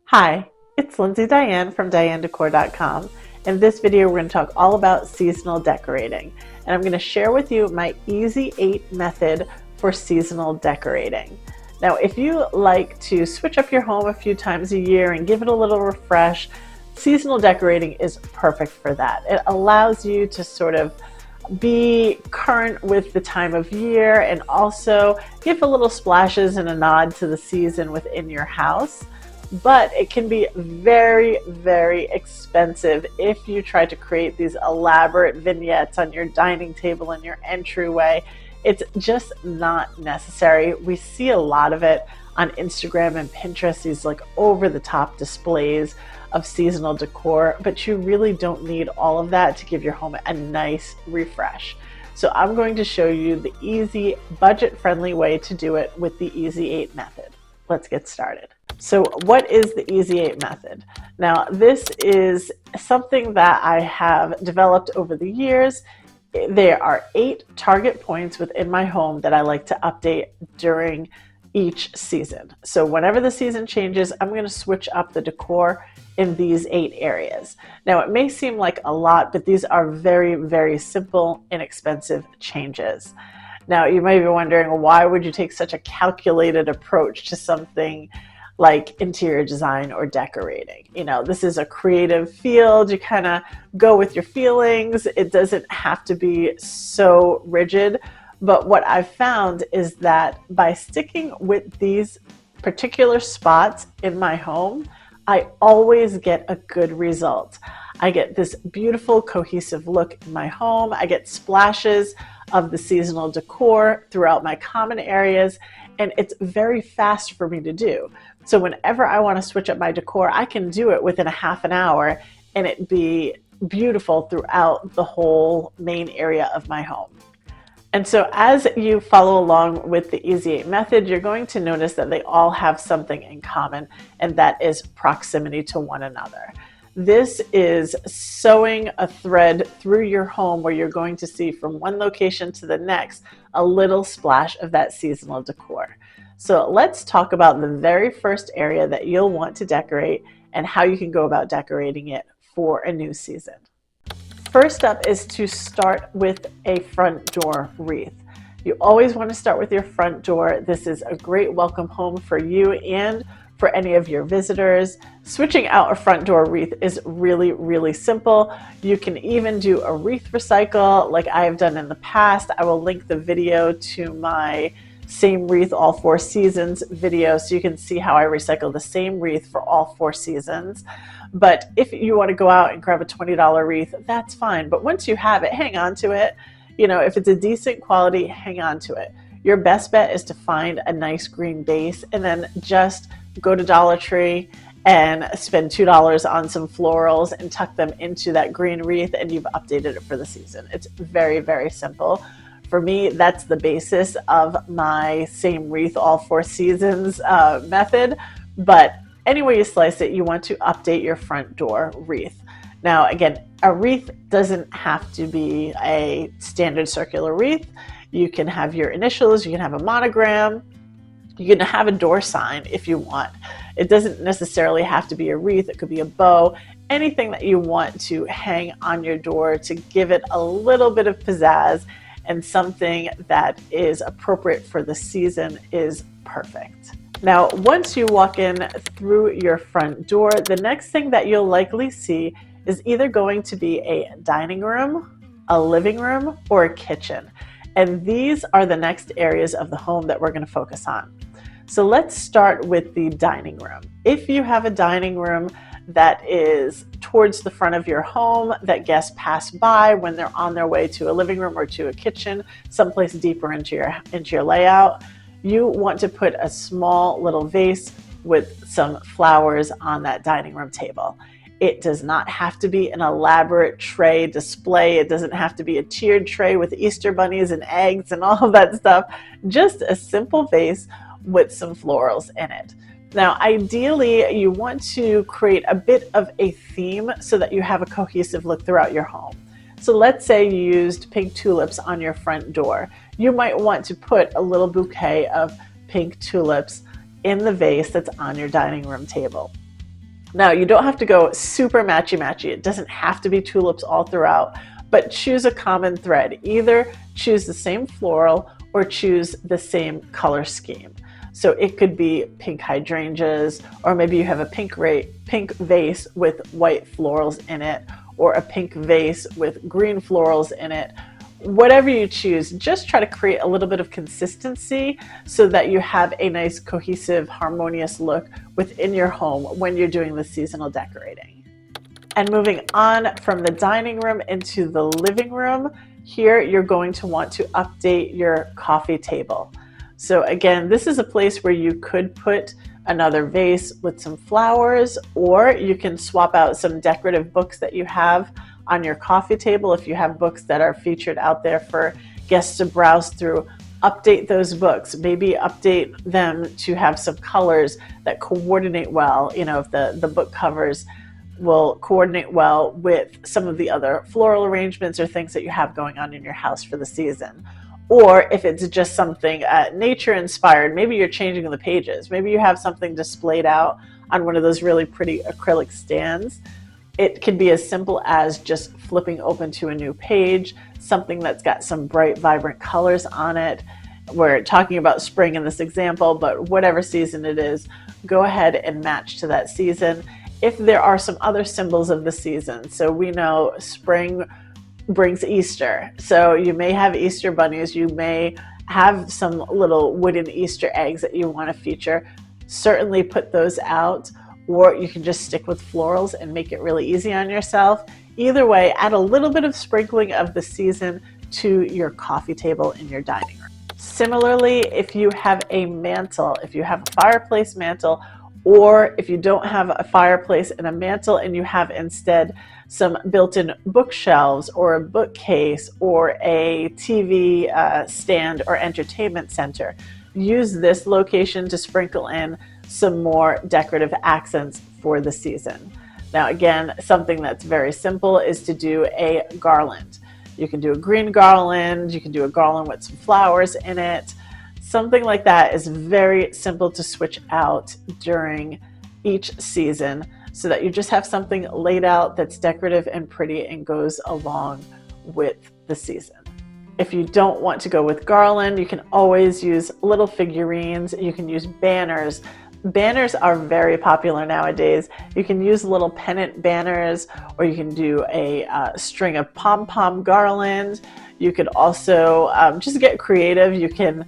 Hi, it's Lindsay Diane from DianeDecor.com. In this video, we're going to talk all about seasonal decorating. And I'm going to share with you my Easy 8 method for seasonal decorating. Now, if you like to switch up your home a few times a year and give it a little refresh, seasonal decorating is perfect for that. It allows you to sort of be current with the time of year and also give a little splashes and a nod to the season within your house. But it can be very, very expensive if you try to create these elaborate vignettes on your dining table and your entryway. It's just not necessary. We see a lot of it on Instagram and Pinterest, these like over-the-top displays of seasonal decor, but you really don't need all of that to give your home a nice refresh. So I'm going to show you the easy, budget-friendly way to do it with the Easy 8 method. Let's get started. So what is the Easy 8 method? Now, this is something that I have developed over the years. There are 8 target points within my home that I like to update during each season. So whenever the season changes, I'm going to switch up the decor in these 8 areas. Now, it may seem like a lot, but these are very, very simple, inexpensive changes. Now, you may be wondering, why would you take such a calculated approach to something like interior design or decorating? You know, this is a creative field. You kind of go with your feelings. It doesn't have to be so rigid. But what I've found is that by sticking with these particular spots in my home, I always get a good result. I get this beautiful cohesive look in my home. I get splashes of the seasonal decor throughout my common areas, and it's very fast for me to do. So whenever I want to switch up my decor, I can do it within a half an hour and it be beautiful throughout the whole main area of my home. And so as you follow along with the Easy 8 method, you're going to notice that they all have something in common, and that is proximity to one another. This is sewing a thread through your home where you're going to see from one location to the next a little splash of that seasonal decor. So let's talk about the very first area that you'll want to decorate and how you can go about decorating it for a new season. First up is to start with a front door wreath. You always want to start with your front door. This is a great welcome home for you and for any of your visitors. Switching out a front door wreath is really, really simple. You can even do a wreath recycle like I have done in the past. I will link the video to my same wreath all 4 seasons video so you can see how I recycle the same wreath for all 4 seasons. But if you want to go out and grab a $20 wreath, that's fine. But once you have it, hang on to it. You know, if it's a decent quality, hang on to it. Your best bet is to find a nice green base and then just go to Dollar Tree and spend $2 on some florals and tuck them into that green wreath, and you've updated it for the season. It's very, very simple. For me, that's the basis of my same wreath all 4 seasons method. But any way you slice it, you want to update your front door wreath. Now, again, a wreath doesn't have to be a standard circular wreath. You can have your initials, you can have a monogram, you can have a door sign if you want. It doesn't necessarily have to be a wreath. It could be a bow, anything that you want to hang on your door to give it a little bit of pizzazz and something that is appropriate for the season is perfect. Now, once you walk in through your front door, the next thing that you'll likely see is either going to be a dining room, a living room, or a kitchen. And these are the next areas of the home that we're going to focus on. So let's start with the dining room. If you have a dining room that is towards the front of your home that guests pass by when they're on their way to a living room or to a kitchen, someplace deeper into your layout, you want to put a small little vase with some flowers on that dining room table. It does not have to be an elaborate tray display. It doesn't have to be a tiered tray with Easter bunnies and eggs and all of that stuff. Just a simple vase with some florals in it. Now, ideally, you want to create a bit of a theme so that you have a cohesive look throughout your home. So let's say you used pink tulips on your front door. You might want to put a little bouquet of pink tulips in the vase that's on your dining room table. Now, you don't have to go super matchy-matchy. It doesn't have to be tulips all throughout, but choose a common thread. Either choose the same floral or choose the same color scheme. So it could be pink hydrangeas, or maybe you have a pink vase with white florals in it, or a pink vase with green florals in it. Whatever you choose, just try to create a little bit of consistency so that you have a nice, cohesive, harmonious look within your home when you're doing the seasonal decorating. And moving on from the dining room into the living room, here you're going to want to update your coffee table. So again, this is a place where you could put another vase with some flowers, or you can swap out some decorative books that you have on your coffee table. If you have books that are featured out there for guests to browse through, update those books. Maybe update them to have some colors that coordinate well. You know, if the book covers will coordinate well with some of the other floral arrangements or things that you have going on in your house for the season. Or if it's just something nature inspired, maybe you're changing the pages. Maybe you have something displayed out on one of those really pretty acrylic stands. It can be as simple as just flipping open to a new page, something that's got some bright, vibrant colors on it. We're talking about spring in this example, but whatever season it is, go ahead and match to that season. If there are some other symbols of the season, so we know spring brings Easter, so you may have Easter bunnies, you may have some little wooden Easter eggs that you want to feature. Certainly put those out, or you can just stick with florals and make it really easy on yourself. Either way, add a little bit of sprinkling of the season to your coffee table in your dining room. Similarly, if you have a mantle, if you have a fireplace mantle, or if you don't have a fireplace and a mantle and you have instead some built-in bookshelves or a bookcase or a TV stand or entertainment center, use this location to sprinkle in some more decorative accents for the season. Now again, something that's very simple is to do a garland. You can do a green garland, you can do a garland with some flowers in it. Something like that is very simple to switch out during each season so that you just have something laid out that's decorative and pretty and goes along with the season. If you don't want to go with garland, you can always use little figurines. You can use banners. Banners are very popular nowadays. You can use little pennant banners, or you can do a string of pom-pom garland. You could also just get creative. You can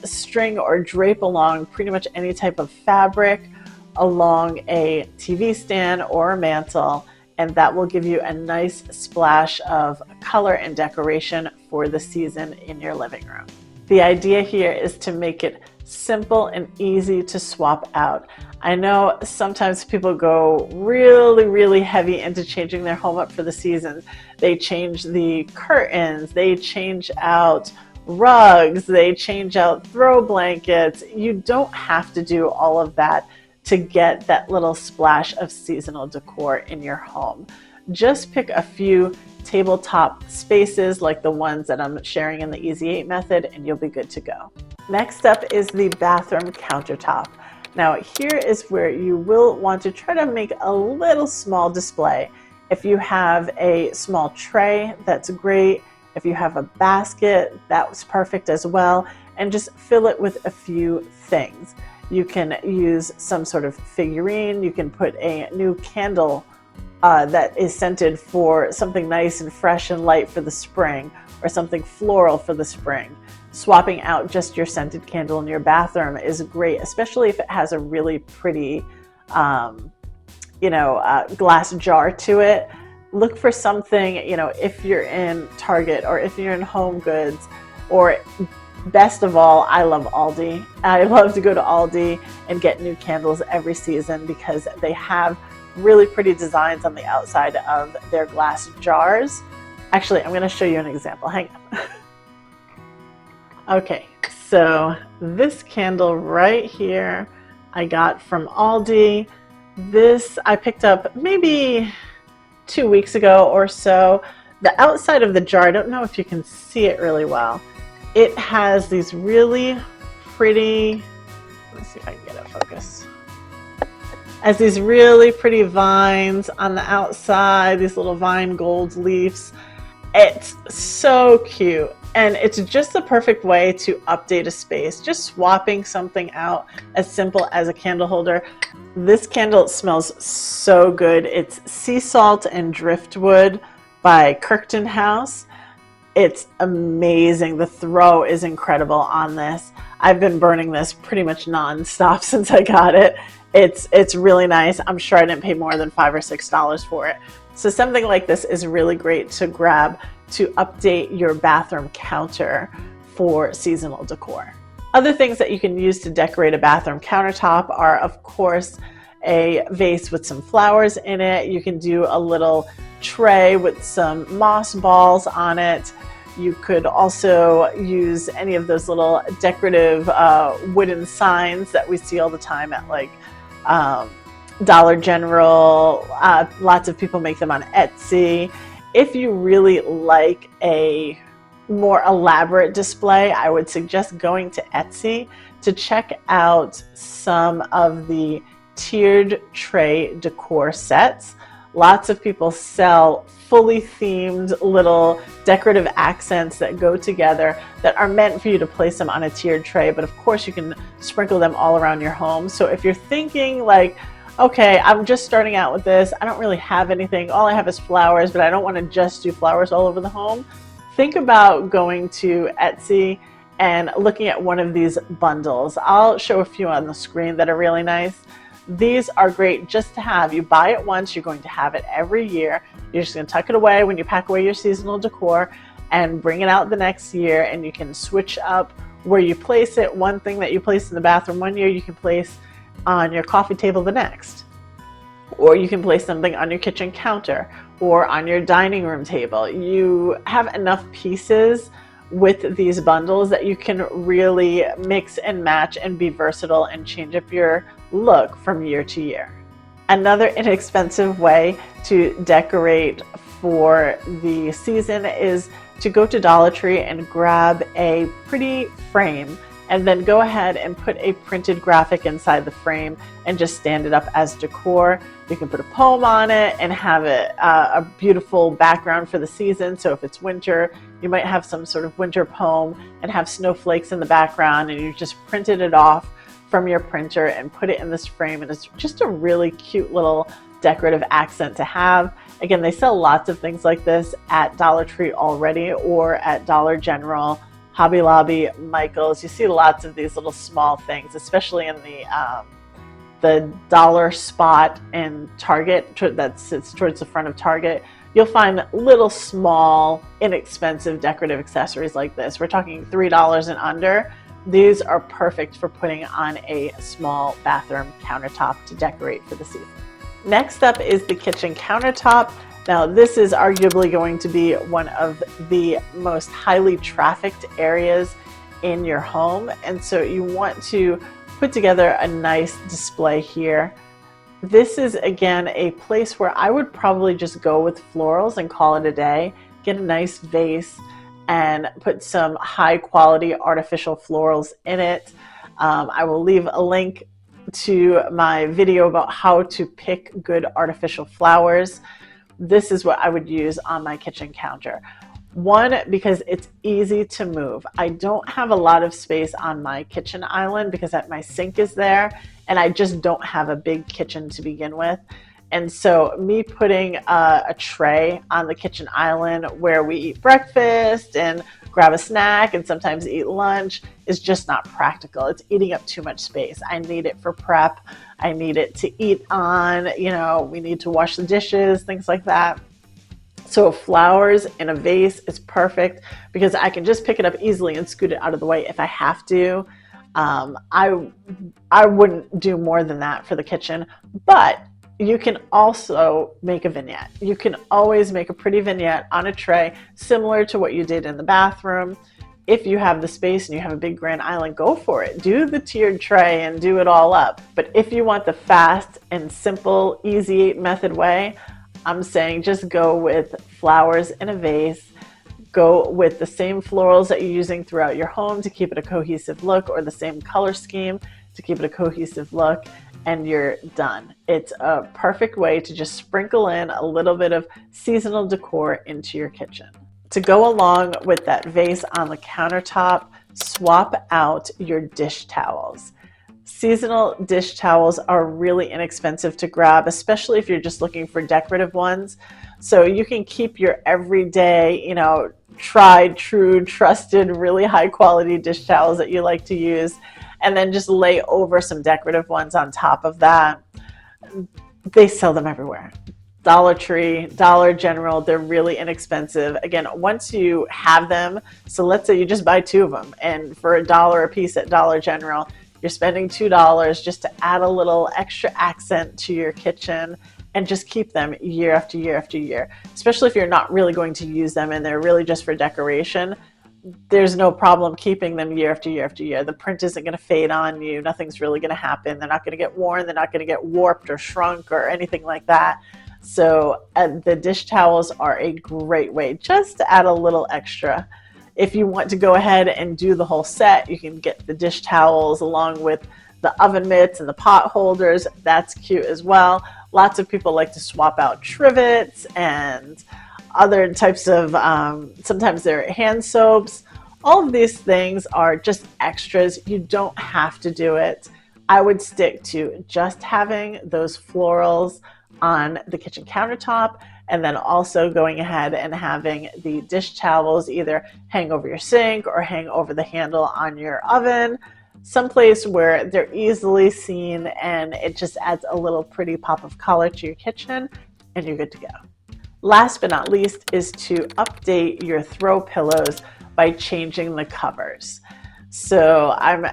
string or drape along pretty much any type of fabric along a TV stand or a mantle, and that will give you a nice splash of color and decoration for the season in your living room. The idea here is to make it simple and easy to swap out. I know sometimes people go really heavy into changing their home up for the season. They change the curtains, they change out rugs, they change out throw blankets. You don't have to do all of that to get that little splash of seasonal decor in your home. Just pick a few tabletop spaces like the ones that I'm sharing in the Easy 8 method and you'll be good to go. Next up is the bathroom countertop. Now here is where you will want to try to make a little small display. If you have a small tray, that's great. If you have a basket, that's perfect as well. And just fill it with a few things. You can use some sort of figurine. You can put a new candle that is scented for something nice and fresh and light for the spring, or something floral for the spring. Swapping out just your scented candle in your bathroom is great, especially if it has a really pretty, glass jar to it. Look for something, if you're in Target or if you're in Home Goods, or best of all, I love Aldi. I love to go to Aldi and get new candles every season because they have really pretty designs on the outside of their glass jars. Actually, I'm going to show you an example. Hang on. Okay, so this candle right here I got from Aldi. This I picked up maybe 2 weeks ago or so. The outside of the jar, I don't know if you can see it really well. It has these really pretty, let's see if I can get it focused. as these really pretty vines on the outside, these little vine gold leaves. It's so cute, and it's just the perfect way to update a space, just swapping something out as simple as a candle holder. This candle smells so good. It's Sea Salt and Driftwood by Kirkton House. It's amazing. The throw is incredible on this. I've been burning this pretty much non-stop since I got it. It's really nice. I'm sure I didn't pay more than $5 or $6 for it. So something like this is really great to grab to update your bathroom counter for seasonal decor. Other things that you can use to decorate a bathroom countertop are, of course, a vase with some flowers in it. You can do a little tray with some moss balls on it. You could also use any of those little decorative wooden signs that we see all the time at like Dollar General. Lots of people make them on Etsy. If you really like a more elaborate display, I would suggest going to Etsy to check out some of the tiered tray decor sets. Lots of people sell fully themed little decorative accents that go together that are meant for you to place them on a tiered tray, but of course you can sprinkle them all around your home. So if you're thinking like, okay, I'm just starting out with this, I don't really have anything, all I have is flowers, but I don't want to just do flowers all over the home, think about going to Etsy and looking at one of these bundles. I'll show a few on the screen that are really nice. These are great just to have. You buy it once, you're going to have it every year. You're just going to tuck it away when you pack away your seasonal decor and bring it out the next year, and you can switch up where you place it. One thing that you place in the bathroom one year, you can place on your coffee table the next. Or you can place something on your kitchen counter or on your dining room table. You have enough pieces with these bundles that you can really mix and match and be versatile and change up your look from year to year. Another inexpensive way to decorate for the season is to go to Dollar Tree and grab a pretty frame and then go ahead and put a printed graphic inside the frame and just stand it up as decor. You can put a poem on it and have it a beautiful background for the season. So if it's winter, you might have some sort of winter poem and have snowflakes in the background, and you just printed it off from your printer and put it in this frame, and it's just a really cute little decorative accent to have. Again, they sell lots of things like this at Dollar Tree already or at Dollar General, Hobby Lobby, Michael's. You see lots of these little small things, especially in the dollar spot in Target that sits towards the front of Target. You'll find little small, inexpensive decorative accessories like this. We're talking $3 and under. These are perfect for putting on a small bathroom countertop to decorate for the season. Next up is the kitchen countertop. Now, this is arguably going to be one of the most highly trafficked areas in your home, and so you want to put together a nice display here. This is, again, a place where I would probably just go with florals and call it a day. Get a nice vase and put some high quality artificial florals in it. I will leave a link to my video about how to pick good artificial flowers. This is what I would use on my kitchen counter. One, because it's easy to move. I don't have a lot of space on my kitchen island because my sink is there, and I just don't have a big kitchen to begin with. And so me putting a tray on the kitchen island where we eat breakfast and grab a snack and sometimes eat lunch is just not practical. It's eating up too much space. I need it for prep. I need it to eat on, we need to wash the dishes, things like that. So flowers in a vase is perfect because I can just pick it up easily and scoot it out of the way if I have to. I wouldn't do more than that for the kitchen, but you can also make a vignette. You can always make a pretty vignette on a tray, similar to what you did in the bathroom. If you have the space and you have a big grand island, go for it. Do the tiered tray and do it all up. But if you want the fast and simple, easy method way, I'm saying just go with flowers in a vase. Go with the same florals that you're using throughout your home to keep it a cohesive look, or the same color scheme to give it a cohesive look, and you're done. It's a perfect way to just sprinkle in a little bit of seasonal decor into your kitchen. To go along with that vase on the countertop, swap out your dish towels. Seasonal dish towels are really inexpensive to grab, especially if you're just looking for decorative ones. So you can keep your everyday, tried, true, trusted, really high quality dish towels that you like to use, and then just lay over some decorative ones on top of that. They sell them everywhere. Dollar Tree, Dollar General, they're really inexpensive. Again, once you have them, so let's say you just buy 2 of them, and for $1 a piece at Dollar General, you're spending $2 just to add a little extra accent to your kitchen, and just keep them year after year after year. Especially if you're not really going to use them and they're really just for decoration, there's no problem keeping them year after year after year. The print isn't going to fade on you. Nothing's really going to happen. They're not going to get worn. They're not going to get warped or shrunk or anything like that. So the dish towels are a great way just to add a little extra. If you want to go ahead and do the whole set, you can get the dish towels along with the oven mitts and the pot holders. That's cute as well. Lots of people like to swap out trivets and other types of, sometimes they're hand soaps. All of these things are just extras. You don't have to do it. I would stick to just having those florals on the kitchen countertop, and then also going ahead and having the dish towels either hang over your sink or hang over the handle on your oven, someplace where they're easily seen, and it just adds a little pretty pop of color to your kitchen, and you're good to go. Last but not least is to update your throw pillows by changing the covers. So I'm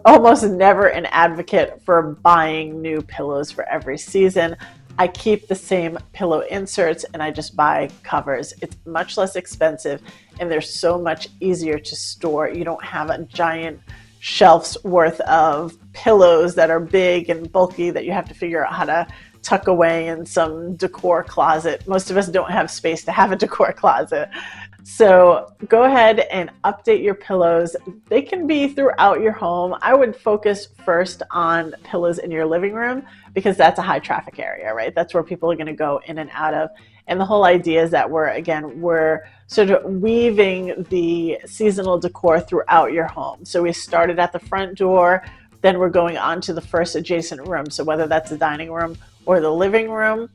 almost never an advocate for buying new pillows for every season. I keep the same pillow inserts and I just buy covers. It's much less expensive and they're so much easier to store. You don't have a giant shelf's worth of pillows that are big and bulky that you have to figure out how to tuck away in some decor closet. Most of us don't have space to have a decor closet. So go ahead and update your pillows. They can be throughout your home. I would focus first on pillows in your living room because that's a high traffic area, right? That's where people are going to go in and out of. And the whole idea is that we're sort of weaving the seasonal decor throughout your home. So we started at the front door, then we're going on to the first adjacent room. So whether that's the dining room or the living room,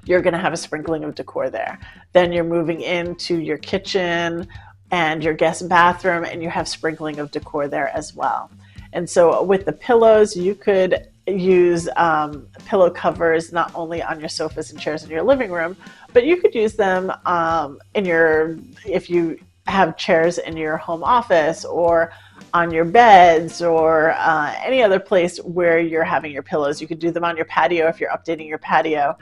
you're going to have a sprinkling of decor there. Then you're moving into your kitchen and your guest bathroom, and you have sprinkling of decor there as well. And so with the pillows, you could use pillow covers not only on your sofas and chairs in your living room, but you could use them if you have chairs in your home office or on your beds or any other place where you're having your pillows. You could do them on your patio if you're updating your patio.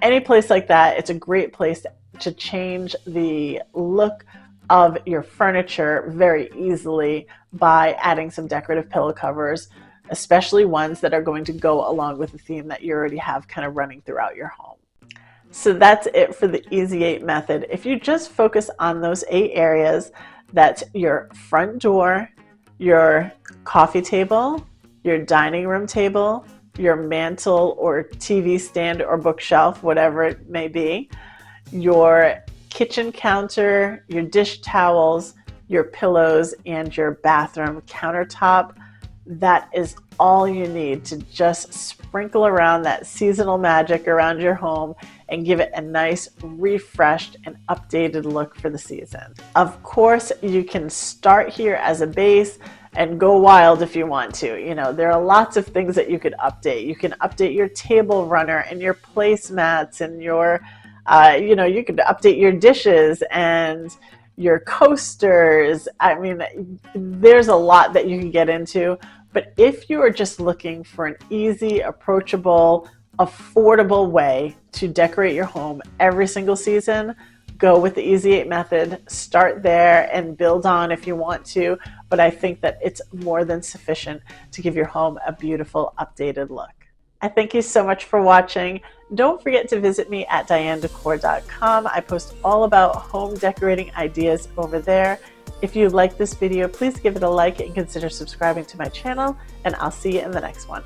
Any place like that, it's a great place to change the look of your furniture very easily by adding some decorative pillow covers, especially ones that are going to go along with the theme that you already have kind of running throughout your home. So that's it for the Easy 8 method. If you just focus on those 8 areas, that's your front door, your coffee table, your dining room table, your mantle or TV stand or bookshelf, whatever it may be, your kitchen counter, your dish towels, your pillows, and your bathroom countertop. That is all you need to just sprinkle around that seasonal magic around your home and give it a nice, refreshed, and updated look for the season. Of course, you can start here as a base and go wild if you want to. There are lots of things that you could update. You can update your table runner and your placemats and your, you could update your dishes and your coasters. I mean, there's a lot that you can get into. But if you are just looking for an easy, approachable, affordable way to decorate your home every single season, go with the Easy 8 method. Start there and build on if you want to. But I think that it's more than sufficient to give your home a beautiful, updated look. I thank you so much for watching. Don't forget to visit me at DianeDecor.com. I post all about home decorating ideas over there. If you like this video, please give it a like and consider subscribing to my channel, and I'll see you in the next one.